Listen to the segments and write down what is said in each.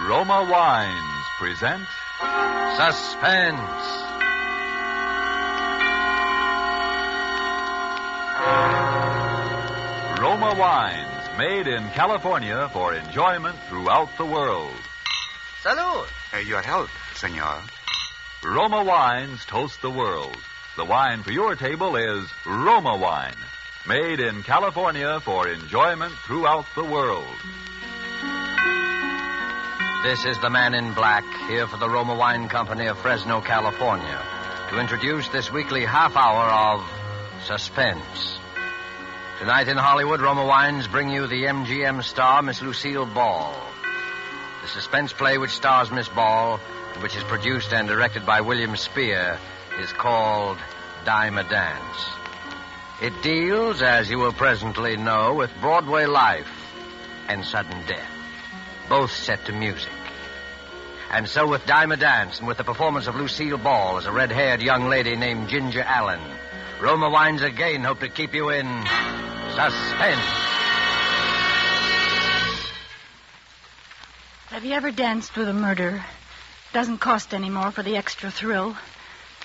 Roma Wines present Suspense. Roma Wines, made in California for enjoyment throughout the world. Salud. Your health, senor. Roma Wines toast the world. The wine for your table is Roma Wine, made in California for enjoyment throughout the world. This is the man in black, here for the Roma Wine Company of Fresno, California, to introduce this weekly half hour of Suspense. Tonight in Hollywood, Roma Wines bring you the MGM star, Miss Lucille Ball. The suspense play which stars Miss Ball, and which is produced and directed by William Spear, is called Dime a Dance. It deals, as you will presently know, with Broadway life and sudden death, both set to music. And so with Dime a Dance and with the performance of Lucille Ball as a red-haired young lady named Ginger Allen, Roma Wines again hope to keep you in suspense. Have you ever danced with a murderer? Doesn't cost any more for the extra thrill.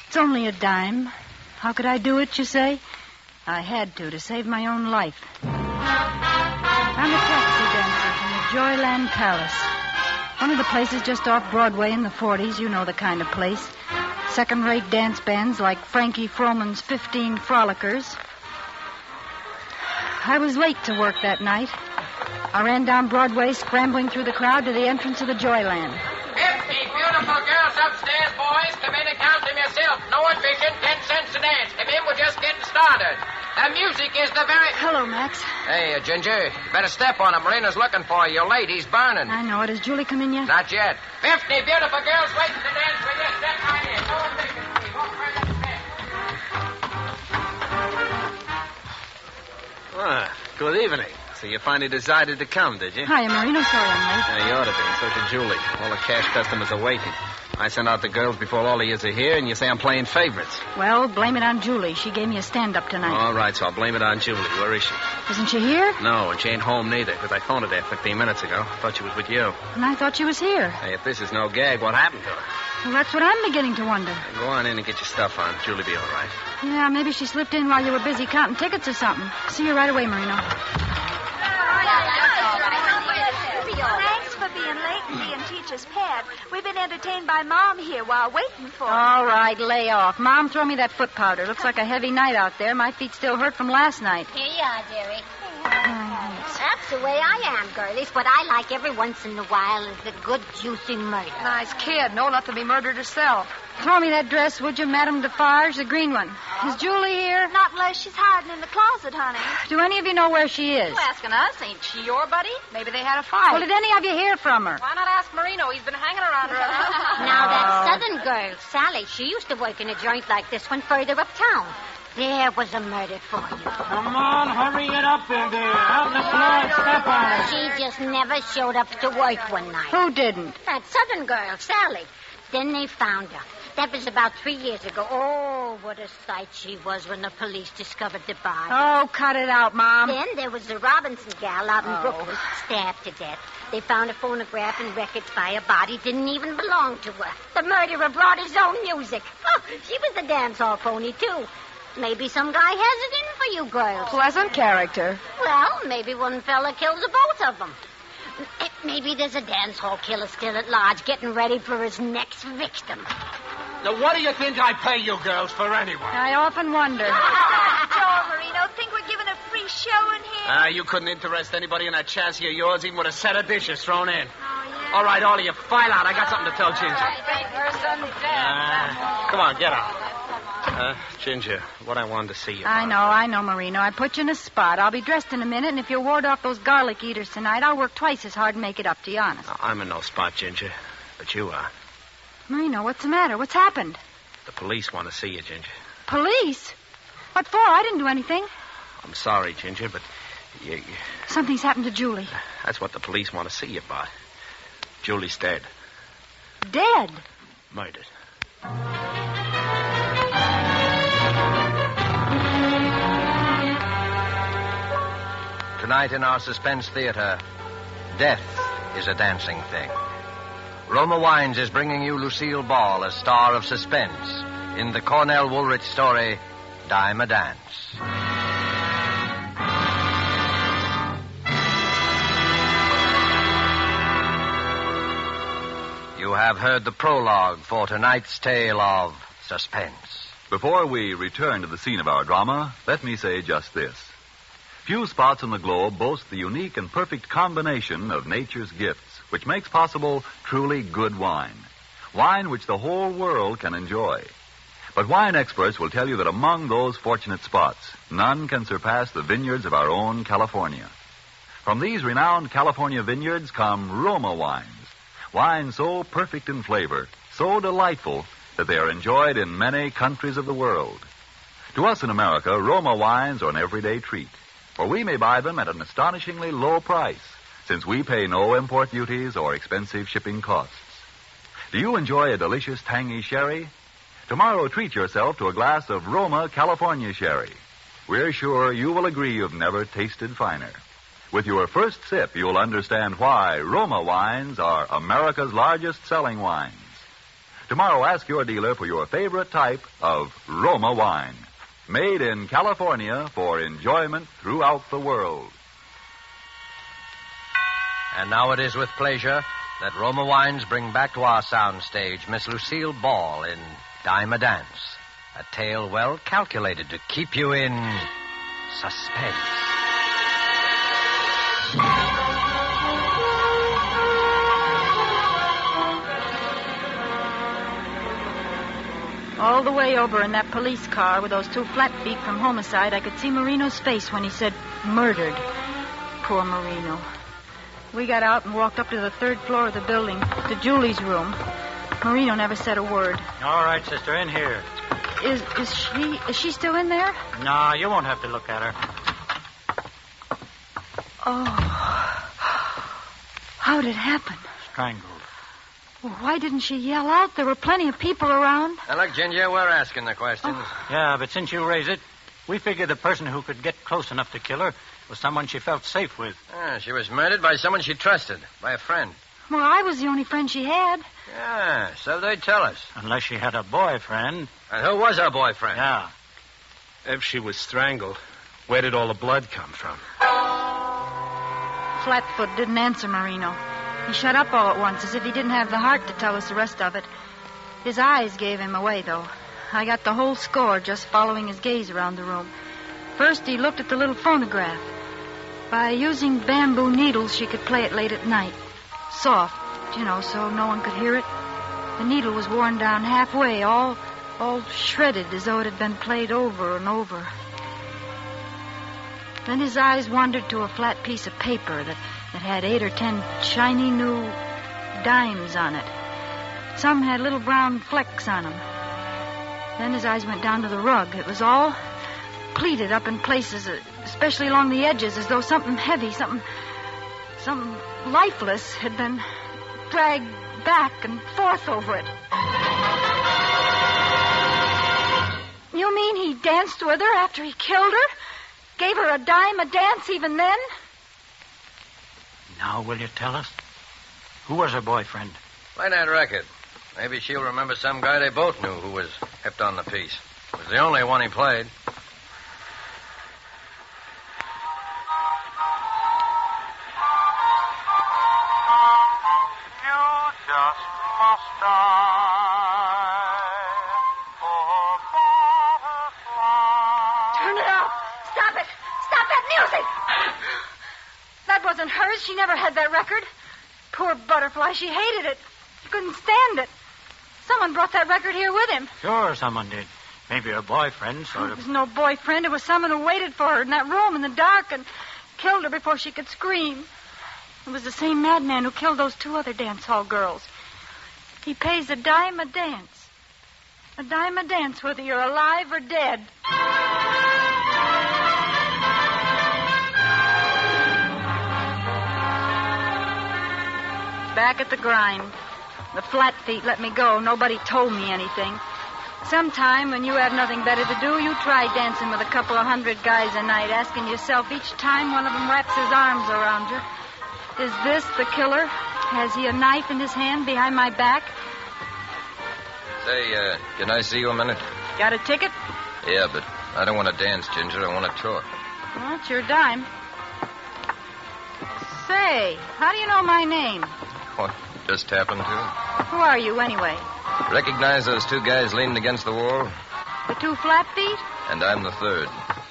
It's only a dime. How could I do it, you say? I had to save my own life. I'm a taxi dancer from the Joyland Palace. One of the places just off Broadway in the 40s. You know the kind of place. Second-rate dance bands like Frankie Froman's 15 Frolickers. I was late to work that night. I ran down Broadway, scrambling through the crowd to the entrance of the Joyland. 50 beautiful girls upstairs, boys. Come in and count them yourself. No admission, 10 cents a dance. Come in, we're just getting started. The music is the very... Hello, Max. Hey, Ginger, you better step on him. Marina's looking for you. You're late. He's burning. I know it. Has Julie come in yet? Not yet. 50 beautiful girls waiting to dance with you. Step right in. No admission, please. Walk right up the steps. Good evening. So you finally decided to come, did you? Hiya, Marino. Sorry I'm late. Yeah, you ought to be, and so should Julie. All the cash customers are waiting. I sent out the girls before all of yous are here, and you say I'm playing favorites. Well, blame it on Julie. She gave me a stand-up tonight. All right, so I'll blame it on Julie. Where is she? Isn't she here? No, and she ain't home neither, because I phoned her there 15 minutes ago. Thought she was with you. And I thought she was here. Hey, if this is no gag, what happened to her? Well, that's what I'm beginning to wonder. Go on in and get your stuff on. Julie'll be all right. Yeah, maybe she slipped in while you were busy counting tickets or something. See you right away, Marino. Thanks for being late and being teacher's pet. We've been entertained by Mom here while waiting for you. All right, lay off. Mom, throw me that foot powder. Looks like a heavy night out there. My feet still hurt from last night. Here you are, dearie. Thanks. That's the way I am, girlies. What I like every once in a while is a good, juicy murder. Nice kid. No enough to be murdered herself. Throw me that dress, would you, Madame Defarge, the green one. Is Julie here? Not unless she's hiding in the closet, honey. Do any of you know where she is? Asking us, ain't she your buddy? Maybe they had a fight. Well, did any of you hear from her? Why not ask Marino? He's been hanging around her. Now, that southern girl, Sally, she used to work in a joint like this one further uptown. There was a murder for you. Come on, hurry it up in there. Out on the floor and step on it. She just never showed up to work one night. Who didn't? That southern girl, Sally. Then they found her. That was about 3 years ago. Oh, what a sight she was when the police discovered the body. Oh, cut it out, Mom. Then there was the Robinson gal out in Brooklyn, stabbed to death. They found a phonograph and records by a body didn't even belong to her. The murderer brought his own music. Oh, she was a dance hall pony, too. Maybe some guy has it in for you girls. Pleasant character. Well, maybe one fella kills the both of them. Maybe there's a dance hall killer still at large getting ready for his next victim. Now, what do you think I pay you girls for anyway? I often wonder. Joe, Marino, think we're giving a free show in here? You couldn't interest anybody in that chassis of yours, even with a set of dishes thrown in. Oh, yeah. All right, all of you, file out. I got something to tell Ginger. Come on, get out. Ginger, what I wanted to see you about. I know, Marino. I put you in a spot. I'll be dressed in a minute, and if you'll ward off those garlic eaters tonight, I'll work twice as hard and make it up, to be honest. No, I'm in no spot, Ginger, but you are. Marino, what's the matter? What's happened? The police want to see you, Ginger. Police? What for? I didn't do anything. I'm sorry, Ginger, but you... Something's happened to Julie. That's what the police want to see you about. Julie's dead. Dead? Murdered. Tonight in our Suspense Theater, death is a dancing thing. Roma Wines is bringing you Lucille Ball as star of Suspense in the Cornell Woolrich story, Dime a Dance. You have heard the prologue for tonight's tale of Suspense. Before we return to the scene of our drama, let me say just this. Few spots on the globe boast the unique and perfect combination of nature's gifts, which makes possible truly good wine. Wine which the whole world can enjoy. But wine experts will tell you that among those fortunate spots, none can surpass the vineyards of our own California. From these renowned California vineyards come Roma wines. Wines so perfect in flavor, so delightful, that they are enjoyed in many countries of the world. To us in America, Roma wines are an everyday treat, for we may buy them at an astonishingly low price, since we pay no import duties or expensive shipping costs. Do you enjoy a delicious tangy sherry? Tomorrow, treat yourself to a glass of Roma California sherry. We're sure you will agree you've never tasted finer. With your first sip, you'll understand why Roma wines are America's largest selling wines. Tomorrow, ask your dealer for your favorite type of Roma wine, made in California for enjoyment throughout the world. And now it is with pleasure that Roma Wines bring back to our soundstage Miss Lucille Ball in Dime a Dance, a tale well calculated to keep you in suspense. All the way over in that police car with those two flat feet from homicide, I could see Marino's face when he said murdered. Poor Marino. We got out and walked up to the third floor of the building, to Julie's room. Marino never said a word. All right, sister, in here. Is she still in there? No, you won't have to look at her. Oh. How'd it happen? Strangled. Well, why didn't she yell out? There were plenty of people around. Now, look, Ginger, we're asking the questions. Yeah, but since you raise it, we figure the person who could get close enough to kill her was someone she felt safe with. She was murdered by someone she trusted, by a friend. Well, I was the only friend she had. Yeah, so they tell us. Unless she had a boyfriend. And who was her boyfriend? Yeah. If she was strangled, where did all the blood come from? Flatfoot didn't answer Marino. He shut up all at once, as if he didn't have the heart to tell us the rest of it. His eyes gave him away, though. I got the whole score just following his gaze around the room. First, he looked at the little phonograph. By using bamboo needles, she could play it late at night. Soft, so no one could hear it. The needle was worn down halfway, all shredded as though it had been played over and over. Then his eyes wandered to a flat piece of paper that had 8 or 10 shiny new dimes on it. Some had little brown flecks on them. Then his eyes went down to the rug. It was all pleated up in places, especially along the edges, as though something heavy, something lifeless had been dragged back and forth over it. You mean he danced with her after he killed her? Gave her a dime a dance even then? Now, will you tell us? Who was her boyfriend? Play that record. Maybe she'll remember some guy they both knew who was hipped on the piece. It was the only one he played. You just must die for butterfly. Turn it off. Stop it. Stop that music. That wasn't hers. She never had that record. Poor Butterfly. She hated it. She couldn't stand it. Someone brought that record here with him. Sure, someone did. Maybe her boyfriend, sort It of. was no boyfriend. It was someone who waited for her in that room in the dark and killed her before she could scream. It was the same madman who killed those 2 other dance hall girls. He pays a dime a dance. A dime a dance whether you're alive or dead. Back at the grind. The flat feet let me go. Nobody told me anything. Sometime when you have nothing better to do, you try dancing with a couple of 100 guys a night, asking yourself each time one of them wraps his arms around you, is this the killer? Has he a knife in his hand behind my back? Say, can I see you a minute? Got a ticket? Yeah, but I don't want to dance, Ginger. I want to talk. Well, it's your dime. Say, how do you know my name? What, just happened to? Who are you, anyway? Recognize those two guys leaning against the wall? The two flat feet? And I'm the third.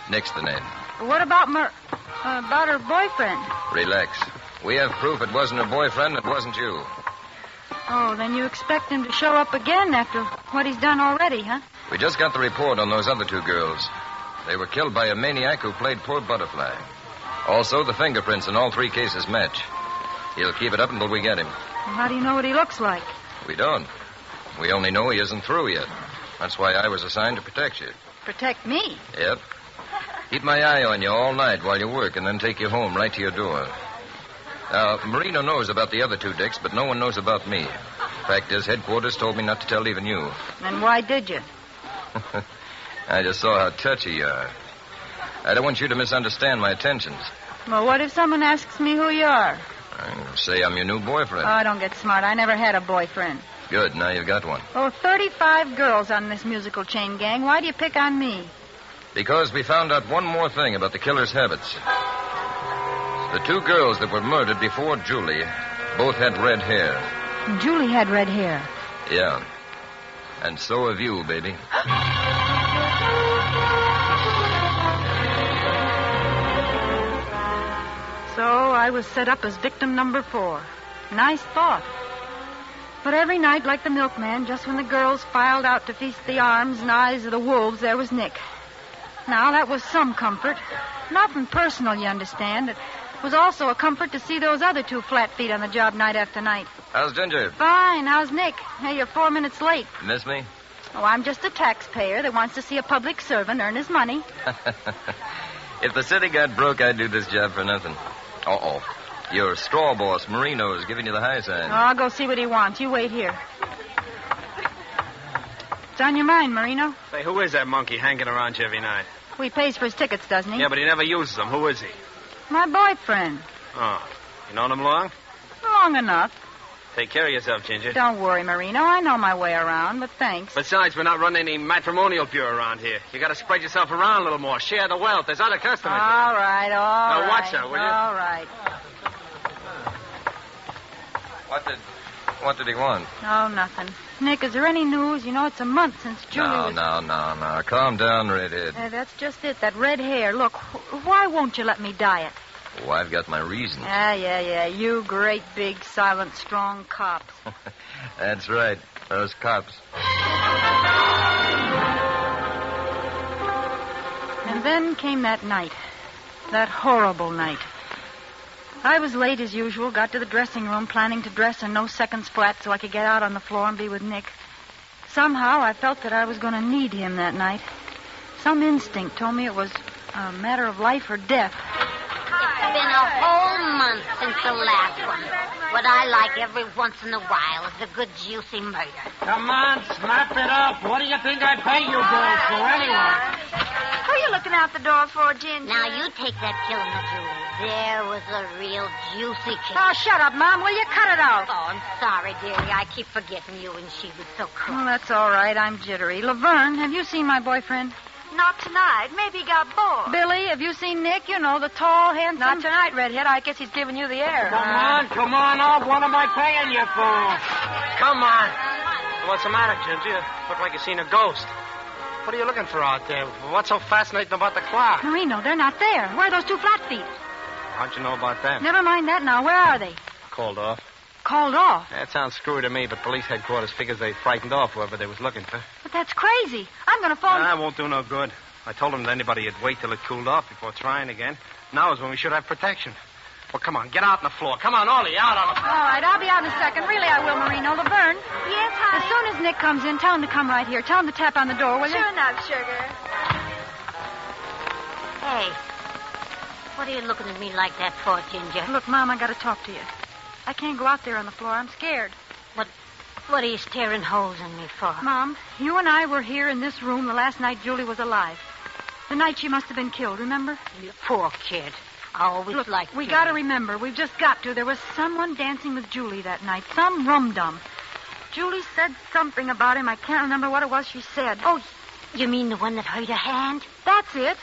Nick's the name. What about about her boyfriend? Relax. We have proof it wasn't her boyfriend, it wasn't you. Oh, then you expect him to show up again after what he's done already, huh? We just got the report on those other two girls. They were killed by a maniac who played poor butterfly. Also, the fingerprints in all three cases match. He'll keep it up until we get him. Well, how do you know what he looks like? We don't. We only know he isn't through yet. That's why I was assigned to protect you. Protect me? Yep. Keep my eye on you all night while you work and then take you home right to your door. Now, Marino knows about the other two dicks, but no one knows about me. Fact is, headquarters told me not to tell even you. Then why did you? I just saw how touchy you are. I don't want you to misunderstand my intentions. Well, what if someone asks me who you are? I'll say I'm your new boyfriend. Oh, don't get smart. I never had a boyfriend. Good, now you've got one. Oh, 35 girls on this musical chain gang. Why do you pick on me? Because we found out one more thing about the killer's habits. The two girls that were murdered before Julie both had red hair. Julie had red hair. Yeah. And so have you, baby. So I was set up as victim number 4. Nice thought. But every night, like the milkman, just when the girls filed out to feast the arms and eyes of the wolves, there was Nick. Now, that was some comfort. Nothing personal, you understand. It was also a comfort to see those other two flat feet on the job night after night. How's Ginger? Fine. How's Nick? Hey, you're 4 minutes late. Miss me? Oh, I'm just a taxpayer that wants to see a public servant earn his money. If the city got broke, I'd do this job for nothing. Uh-oh. Your straw boss, Marino, is giving you the high sign. Oh, I'll go see what he wants. You wait here. What's on your mind, Marino? Say, who is that monkey hanging around you every night? Well, he pays for his tickets, doesn't he? Yeah, but he never uses them. Who is he? My boyfriend. Oh. You known him long? Long enough. Take care of yourself, Ginger. Don't worry, Marino. I know my way around, but thanks. Besides, we're not running any matrimonial bureau around here. You got to spread yourself around a little more. Share the wealth. There's other customers. All right. Now, watch her, will you? All right. What did he want? Oh, nothing. Nick, is there any news? You know, it's a month since Julie was... No. Calm down, redhead. That's just it, that red hair. Look, why won't you let me dye it? Oh, I've got my reasons. Yeah. You great, big, silent, strong cops. That's right. Those cops. And then came that night. That horrible night. I was late as usual, got to the dressing room planning to dress in no seconds flat so I could get out on the floor and be with Nick. Somehow I felt that I was going to need him that night. Some instinct told me it was a matter of life or death. It's been a whole month since the last one. What I like every once in a while is a good juicy murder. Come on, snap it up. What do you think I'd pay you girls for anyway? Who are you looking out the door for, Ginger? Now, you take that killing of Julie. There was a real juicy case. Oh, shut up, Mom. Will you cut it out? Oh, I'm sorry, dearie. I keep forgetting you, and she was so cruel. Oh, that's all right. I'm jittery. Laverne, have you seen my boyfriend? Not tonight. Maybe he got bored. Billy, have you seen Nick? You know, the tall, handsome... Not tonight, Redhead. I guess he's giving you the air. Come on up. What am I paying you for? Come on. What's the matter, Ginger? You look like you've seen a ghost. What are you looking for out there? What's so fascinating about the clock? Marino, they're not there. Where are those two flat feet? How'd you know about them? Never mind that now. Where are they? Called off. Called off? That sounds screwy to me, but police headquarters figures they frightened off whoever they was looking for. But that's crazy. I'm going to phone... That won't do no good. I told them that anybody would wait till it cooled off before trying again. Now is when we should have protection. Well, come on, get out on the floor. Come on, Ollie, out on the floor. All right, I'll be out in a second. Really, I will, Marino. Laverne. Yes, honey? As soon as Nick comes in, tell him to come right here. Tell him to tap on the door, will you? Sure enough, sugar. Hey, what are you looking at me like that for, Ginger? Look, Mom, I got to talk to you. I can't go out there on the floor. I'm scared. What are you staring holes in me for? Mom, you and I were here in this room the last night Julie was alive. The night she must have been killed, remember? You poor kid. I always Look, liked we Julie. got to remember, we've just got to. There was someone dancing with Julie that night, some rum-dum. Julie said something about him. I can't remember what it was she said. Oh, you mean the one that hurt her hand? That's it.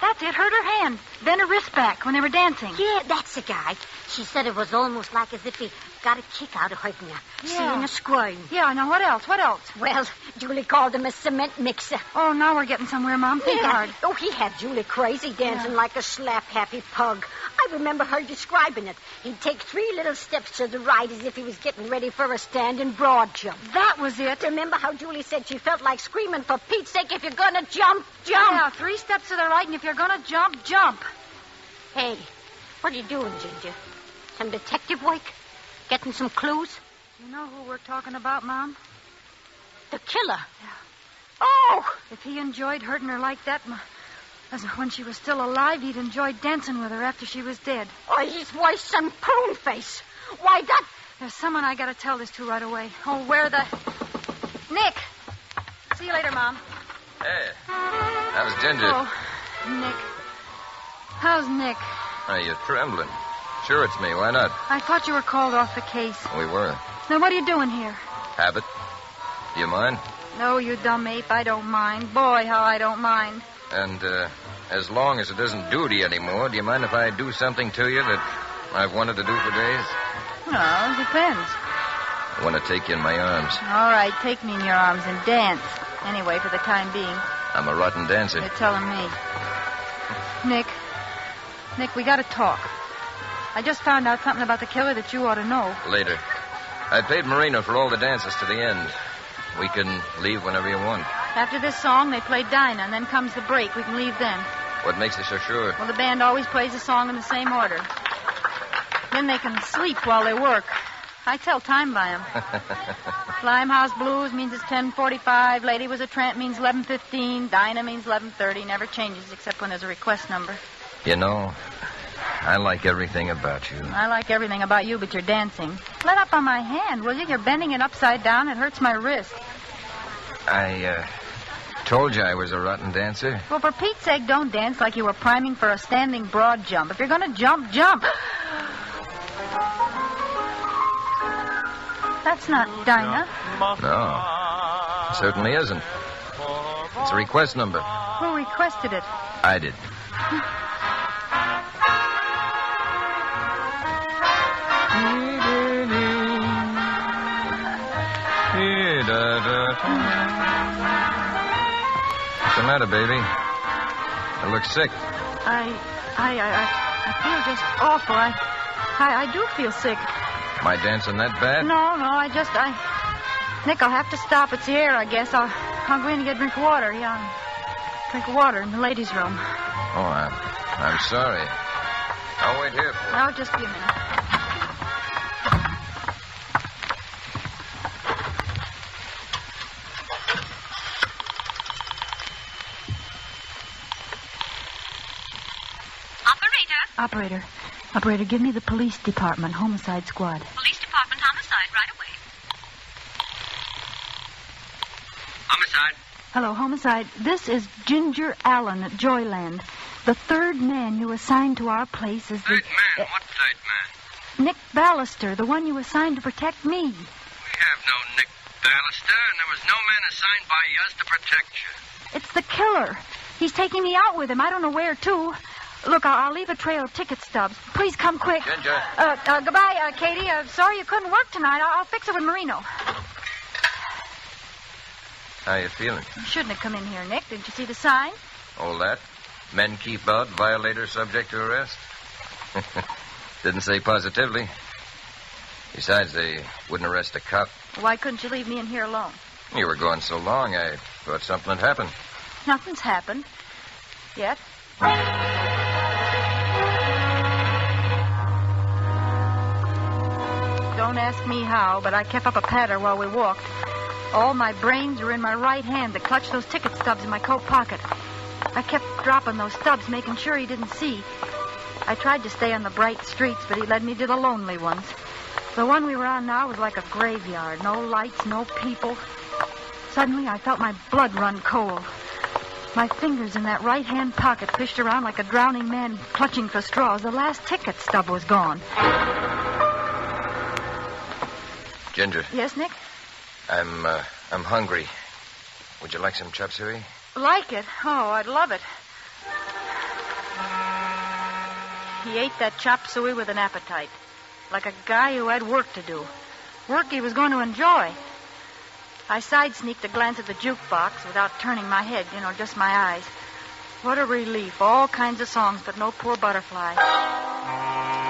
That's it. Hurt her hand. Then her wrist back when they were dancing. Yeah, that's the guy. She said it was almost like as if he got a kick out of hurting her. Yeah. Seeing her squirm. Yeah, now what else? What else? Well, Julie called him a cement mixer. Oh, now we're getting somewhere, Mom. Think hard. Oh, he had Julie crazy, dancing like a slap-happy pug. I remember her describing it. He'd take 3 little steps to the right as if he was getting ready for a standing broad jump. That was it. Remember how Julie said she felt like screaming, for Pete's sake, if you're going to jump, jump. Yeah, 3 steps to the right, and if you're going to jump, jump. Hey, what are you doing, Ginger? Some detective work? Getting some clues? You know who we're talking about, Mom? The killer. Yeah. Oh! If he enjoyed hurting her like that, as when she was still alive, he'd enjoyed dancing with her after she was dead. Oh, he's worse than prune face. Why, that... There's someone I got to tell this to right away. Oh, where the... Nick! See you later, Mom. Hey, how's Ginger? Oh, Nick. How's Nick? Are you trembling? Sure, it's me. Why not? I thought you were called off the case. We were. Now, what are you doing here? Habit. Do you mind? No, you dumb ape. I don't mind. Boy, how I don't mind. And, as long as it isn't duty anymore, do you mind if I do something to you that I've wanted to do for days? Well, it depends. I want to take you in my arms. All right, take me in your arms and dance. Anyway, for the time being. I'm a rotten dancer. You're telling me. Nick, we got to talk. I just found out something about the killer that you ought to know. Later. I paid Marino for all the dances to the end. We can leave whenever you want. After this song, they play Dinah, and then comes the break. We can leave then. What makes you so sure? Well, the band always plays a song in the same order. Then they can sleep while they work. I tell time by them. Limehouse Blues means it's 10:45. Lady Was a Tramp means 11:15. Dinah means 11:30. Never changes except when there's a request number. You know, I like everything about you. I like everything about you, but you're dancing. Let up on my hand, will you? You're bending it upside down. It hurts my wrist. I told you I was a rotten dancer. Well, for Pete's sake, don't dance like you were priming for a standing broad jump. If you're going to jump, jump. That's not Dinah. No, it certainly isn't. It's a request number. Who requested it? I did. What's the matter, baby? You look sick. I feel just awful. I do feel sick. Am I dancing that bad? No, Nick, I'll have to stop. It's the air, I guess. I'll go in and get a drink of water. Yeah, drink of water in the ladies' room. Oh, I'm sorry. I'll wait here for you. No, just be a minute. Operator, give me the police department, homicide squad. Police department, homicide, right away. Homicide. Hello, homicide. This is Ginger Allen at Joyland. The third man you assigned to our place is the... Third man? What third man? Nick Ballister, the one you assigned to protect me. We have no Nick Ballister, and there was no man assigned by us to protect you. It's the killer. He's taking me out with him. I don't know where to. Look, I'll leave a trail of ticket stubs. Please come quick. Ginger. Goodbye, Katie. Sorry you couldn't work tonight. I'll fix it with Marino. How you feeling? You shouldn't have come in here, Nick. Didn't you see the sign? All that? Men keep out, violator subject to arrest? Didn't say positively. Besides, they wouldn't arrest a cop. Why couldn't you leave me in here alone? You were gone so long, I thought something had happened. Nothing's happened. Yet. Don't ask me how, but I kept up a patter while we walked. All my brains were in my right hand to clutch those ticket stubs in my coat pocket. I kept dropping those stubs, making sure he didn't see. I tried to stay on the bright streets, but he led me to the lonely ones. The one we were on now was like a graveyard. No lights, no people. Suddenly, I felt my blood run cold. My fingers in that right-hand pocket fished around like a drowning man clutching for straws. The last ticket stub was gone. Ginger. Yes, Nick? I'm hungry. Would you like some chop suey? Like it? Oh, I'd love it. He ate that chop suey with an appetite, like a guy who had work to do. Work he was going to enjoy. I side-sneaked a glance at the jukebox without turning my head, just my eyes. What a relief. All kinds of songs, but no Poor Butterfly.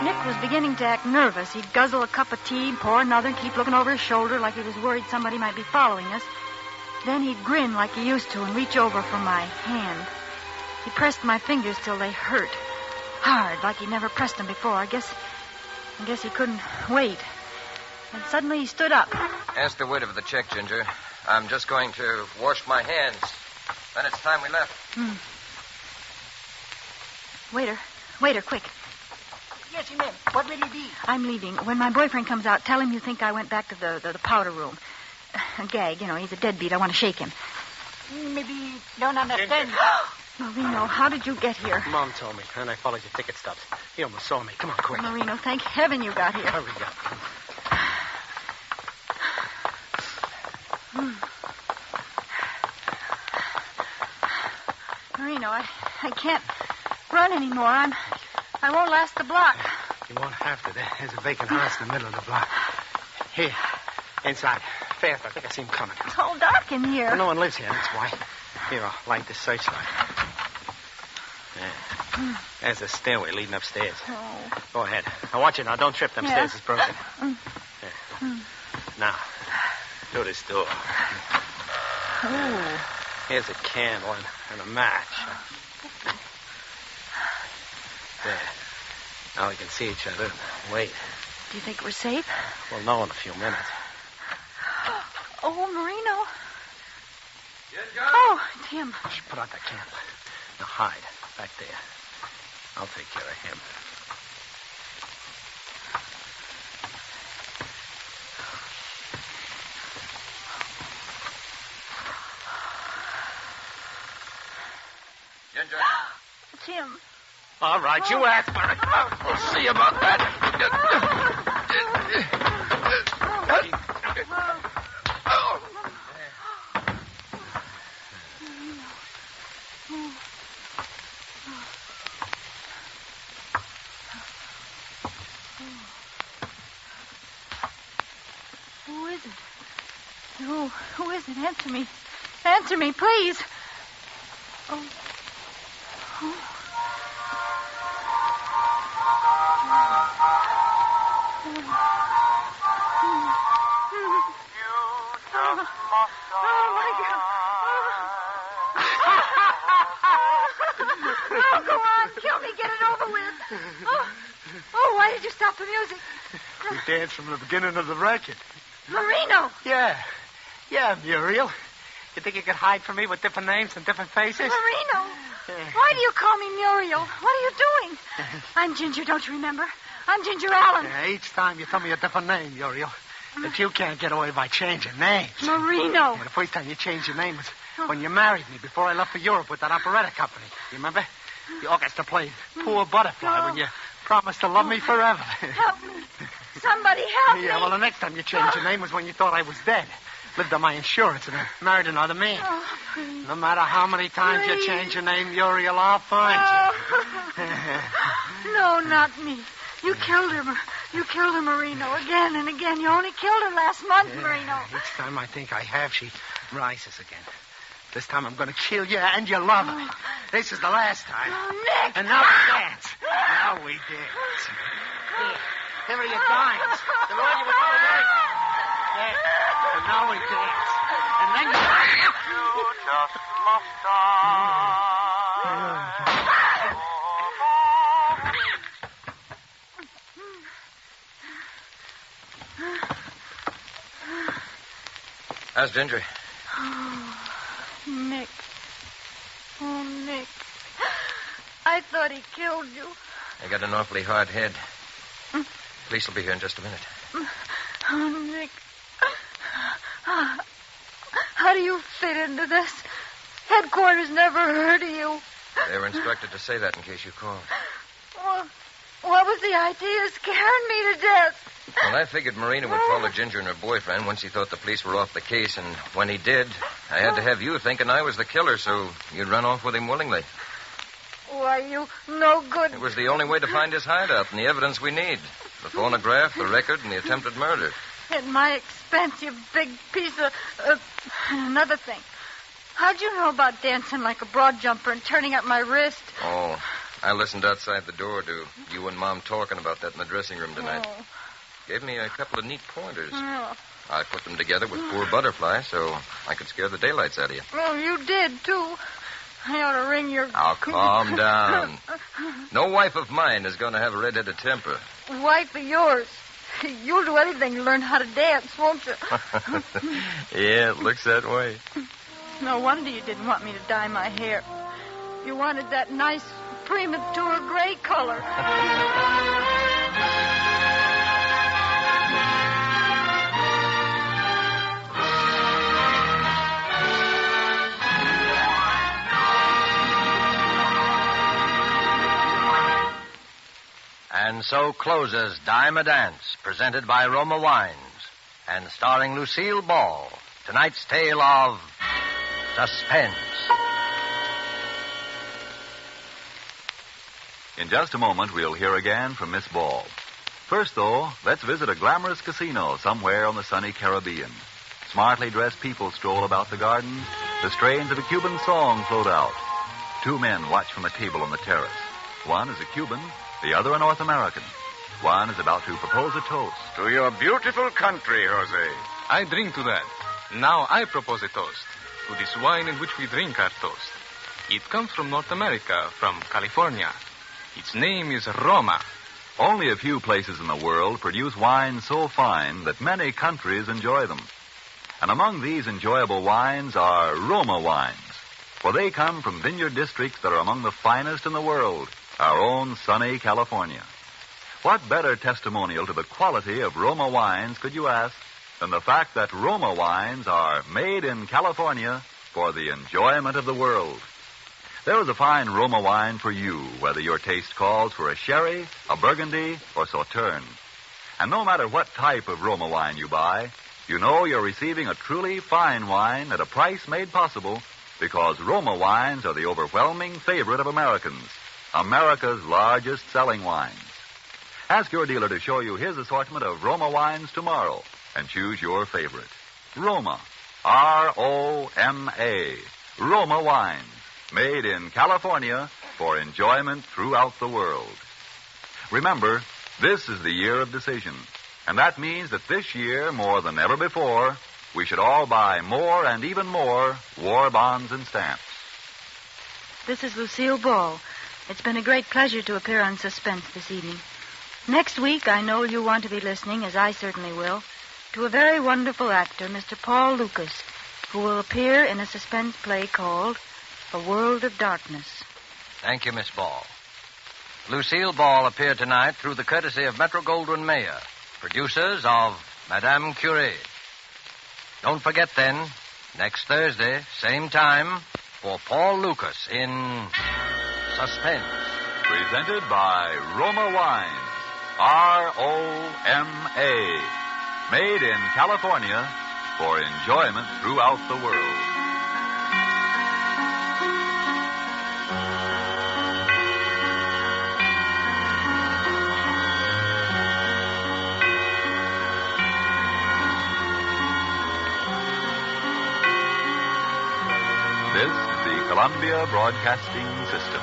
Nick was beginning to act nervous. He'd guzzle a cup of tea, pour another, and keep looking over his shoulder like he was worried somebody might be following us. Then he'd grin like he used to and reach over for my hand. He pressed my fingers till they hurt. Hard, like he'd never pressed them before. I guess he couldn't wait. And suddenly he stood up. Ask the waiter for the check, Ginger. I'm just going to wash my hands. Then it's time we left. Waiter, quick. Yes, ma'am. What will it be? I'm leaving. When my boyfriend comes out, tell him you think I went back to the powder room. A gag, he's a deadbeat. I want to shake him. Maybe don't understand. Marino, how did you get here? Mom told me, and I followed your ticket stubs. He almost saw me. Come on, quick. Marino, thank heaven you got here. Hurry up. Marino, I can't run anymore. I won't last the block. You won't have to. There's a vacant house in the middle of the block. Here, inside. Fast, I think I see him coming. It's all dark in here. Well, no one lives here, that's why. Here, I'll light this searchlight. Yeah. There's a stairway leading upstairs. Oh. Go ahead. Now, watch it now. Don't trip. Them stairs is broken. Yeah. Now, through this door. Oh. Here's a candle and a match. There. Now we can see each other. Wait. Do you think we're safe? We'll know in a few minutes. Oh, Marino. Oh, it's him. Shh, put out that candle. Now hide back there. I'll take care of him. Ginger. It's him. All right, you ask for it. We'll see about that. Who is it? Who is it? Answer me. Answer me, please. Oh. Oh, go on. Kill me. Get it over with. Oh, why did you stop the music? We danced from the beginning of the record. Marino. Yeah, Muriel. You think you could hide from me with different names and different faces? Marino. Why do you call me Muriel? What are you doing? I'm Ginger, don't you remember? I'm Ginger Allen. Yeah, each time you tell me a different name, Muriel. But you can't get away by changing names. Marino. Yeah, the first time you changed your name was when you married me before I left for Europe with that operetta company. You remember? The orchestra played Poor Butterfly when you promised to love me forever. Help me. Somebody help me. Yeah, well, the next time you changed your name was when you thought I was dead. Lived on my insurance and married another man. Oh, please. No matter how many times you change your name, Muriel, I'll find you. No, not me. You killed her. You killed her, Marino, again and again. You only killed her last month, Marino. Each time I think I have, she rises again. This time I'm going to kill you and your lover. Oh. This is the last time. Oh, Nick! And now we dance. Now we dance. Here are your dimes. They're all you were going to make. Yeah. And now we dance. And then you just must die. How's Ginger? Oh, Nick. Oh, Nick. I thought he killed you. You got an awfully hard head. Police will be here in just a minute. Oh, Nick. How do you fit into this? Headquarters never heard of you. They were instructed to say that in case you called. Well, what was the idea of scaring me to death? Well, I figured Marina would follow Ginger and her boyfriend once he thought the police were off the case, and when he did, I had to have you thinking I was the killer, so you'd run off with him willingly. Why, you no good. It was the only way to find his hideout and the evidence we need. The phonograph, the record, and the attempted murder. At my expense, you big piece of... another thing. How'd you know about dancing like a broad jumper and turning up my wrist? Oh, I listened outside the door to you and Mom talking about that in the dressing room tonight. Oh. Gave me a couple of neat pointers. Oh. I put them together with poor Butterfly so I could scare the daylights out of you. Well, you did, too. I ought to ring your... Now, calm down. No wife of mine is going to have a red-headed temper. Wife of yours. You'll do anything to learn how to dance, won't you? Yeah, it looks that way. No wonder you didn't want me to dye my hair. You wanted that nice premature gray color. And so closes Dime a Dance, presented by Roma Wines, and starring Lucille Ball. Tonight's tale of Suspense. In just a moment, we'll hear again from Miss Ball. First, though, let's visit a glamorous casino somewhere on the sunny Caribbean. Smartly dressed people stroll about the gardens. The strains of a Cuban song float out. Two men watch from a table on the terrace. One is a Cuban, the other a North American. One is about to propose a toast. To your beautiful country, Jose. I drink to that. Now I propose a toast to this wine in which we drink our toast. It comes from North America, from California. Its name is Roma. Only a few places in the world produce wines so fine that many countries enjoy them. And among these enjoyable wines are Roma wines, for they come from vineyard districts that are among the finest in the world, our own sunny California. What better testimonial to the quality of Roma wines could you ask than the fact that Roma wines are made in California for the enjoyment of the world? There is a fine Roma wine for you, whether your taste calls for a sherry, a burgundy, or sauterne. And no matter what type of Roma wine you buy, you know you're receiving a truly fine wine at a price made possible because Roma wines are the overwhelming favorite of Americans, America's largest selling wines. Ask your dealer to show you his assortment of Roma wines tomorrow and choose your favorite. Roma, R-O-M-A, Roma wines, made in California for enjoyment throughout the world. Remember, this is the year of decision, and that means that this year, more than ever before, we should all buy more and even more war bonds and stamps. This is Lucille Ball. It's been a great pleasure to appear on Suspense this evening. Next week, I know you'll want to be listening, as I certainly will, to a very wonderful actor, Mr. Paul Lucas, who will appear in a suspense play called A World of Darkness. Thank you, Miss Ball. Lucille Ball appeared tonight through the courtesy of Metro-Goldwyn-Mayer, producers of Madame Curie. Don't forget, then, next Thursday, same time, for Paul Lucas in Suspense. Presented by Roma Wines, R-O-M-A. Made in California for enjoyment throughout the world. This is the Columbia Broadcasting System.